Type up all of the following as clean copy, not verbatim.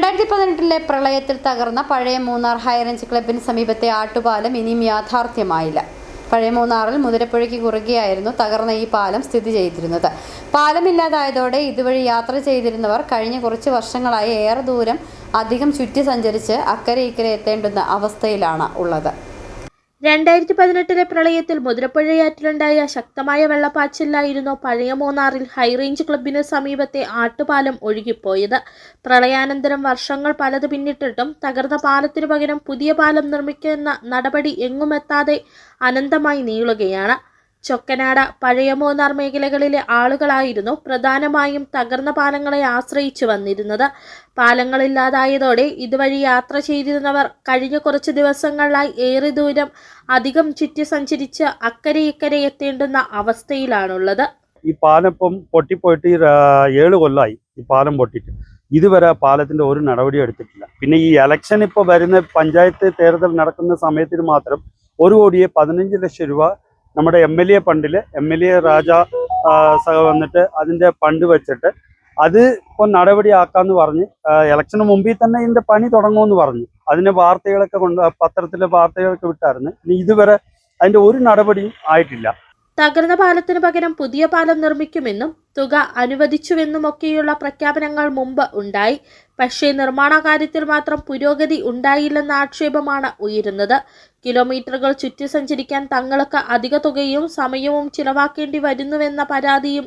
2018 പ്രളയത്തിൽ തകർന്ന പഴയ മൂന്നാർ ഹൈറേഞ്ച് ക്ലബിന് സമീപത്തെ ആട്ടുപാലം ഇനിയും യാഥാർത്ഥ്യമായില്ല. പഴയ മൂന്നാറിൽ മുതിരപ്പുഴയ്ക്ക് കുറുകെയായിരുന്നു തകർന്ന ഈ പാലം സ്ഥിതി ചെയ്തിരുന്നത്. പാലമില്ലാതായതോടെ ഇതുവഴി യാത്ര ചെയ്തിരുന്നവർ കഴിഞ്ഞ കുറച്ച് വർഷങ്ങളായി ഏറെ ദൂരം അധികം ചുറ്റി സഞ്ചരിച്ച് അക്കരെ ഇക്കരെ എത്തേണ്ടുന്ന അവസ്ഥയിലാണ് ഉള്ളത്. 2018 പ്രളയത്തിൽ മുതിരപ്പുഴയാറ്റിലുണ്ടായ ശക്തമായ വെള്ളപ്പാച്ചിലായിരുന്നു പഴയ മൂന്നാറിൽ ഹൈറേഞ്ച് ക്ലബിന് സമീപത്തെ ആട്ടുപാലം ഒഴുകിപ്പോയത്. പ്രളയാനന്തരം വർഷങ്ങൾ പലത് പിന്നിട്ടിട്ടും തകർന്ന പാലത്തിനു പകരം പുതിയ പാലം നിർമ്മിക്കുന്ന നടപടി എങ്ങുമെത്താതെ അനന്തമായി നീളുകയാണ്. ചൊക്കനാട്, പഴയ മൂന്നാർ മേഖലകളിലെ ആളുകളായിരുന്നു പ്രധാനമായും തകർന്ന പാലങ്ങളെ ആശ്രയിച്ചു വന്നിരുന്നത്. പാലങ്ങളില്ലാതായതോടെ ഇതുവഴി യാത്ര ചെയ്തിരുന്നവർ കഴിഞ്ഞ കുറച്ച് ദിവസങ്ങളിലായി ഏറെ ദൂരം അധികം ചുറ്റി സഞ്ചരിച്ച് അക്കരെ ഇക്കരെ എത്തേണ്ടുന്ന അവസ്ഥയിലാണുള്ളത്. ഈ പാലം ഇപ്പം പൊട്ടിപ്പോയിട്ട് 7 കൊല്ലമായി ഈ പാലം പൊട്ടിയിട്ട്. ഇതുവരെ പാലത്തിന്റെ ഒരു നടപടി എടുത്തിട്ടില്ല. പിന്നെ ഈ ഇലക്ഷൻ ഇപ്പോൾ വരുന്ന പഞ്ചായത്ത് തെരഞ്ഞെടുപ്പ് നടക്കുന്ന സമയത്തിന് മാത്രം 1,15 ലക്ഷം രൂപ നമ്മുടെ MLA ഫണ്ടിൽ MLA രാജ വന്നിട്ട് അതിന്റെ ഫണ്ട് വെച്ചിട്ട് അത് ഇപ്പോൾ നടപടിയാക്കാന്ന് പറഞ്ഞ് ഇലക്ഷന് മുമ്പിൽ തന്നെ ഇതിന്റെ പണി തുടങ്ങുമെന്ന് പറഞ്ഞു. അതിന് വാർത്തകളൊക്കെ പത്രത്തിലെ വാർത്തകളൊക്കെ വിട്ടായിരുന്നു. ഇനി ഇതുവരെ അതിന്റെ ഒരു നടപടിയും ആയിട്ടില്ല. തകർന്ന പാലത്തിന് പകരം പുതിയ പാലം നിർമ്മിക്കുമെന്നും തുക അനുവദിച്ചുവെന്നുമൊക്കെയുള്ള പ്രഖ്യാപനങ്ങൾ മുമ്പ് ഉണ്ടായി. പക്ഷേ നിർമ്മാണ കാര്യത്തിൽ മാത്രം പുരോഗതി ഉണ്ടായില്ലെന്ന ആക്ഷേപമാണ് ഉയരുന്നത്. കിലോമീറ്ററുകൾ ചുറ്റി സഞ്ചരിക്കാൻ തങ്ങൾക്ക് അധിക തുകയും സമയവും ചിലവാക്കേണ്ടി വരുന്നുവെന്ന പരാതിയും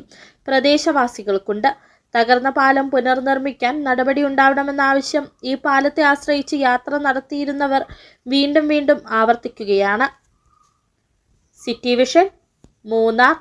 പ്രദേശവാസികൾക്കുണ്ട്. തകർന്ന പാലം പുനർനിർമ്മിക്കാൻ നടപടി ഉണ്ടാവണമെന്ന ആവശ്യം ഈ പാലത്തെ ആശ്രയിച്ച് യാത്ര നടത്തിയിരുന്നവർ വീണ്ടും വീണ്ടും ആവർത്തിക്കുകയാണ്. City vision, Munnar.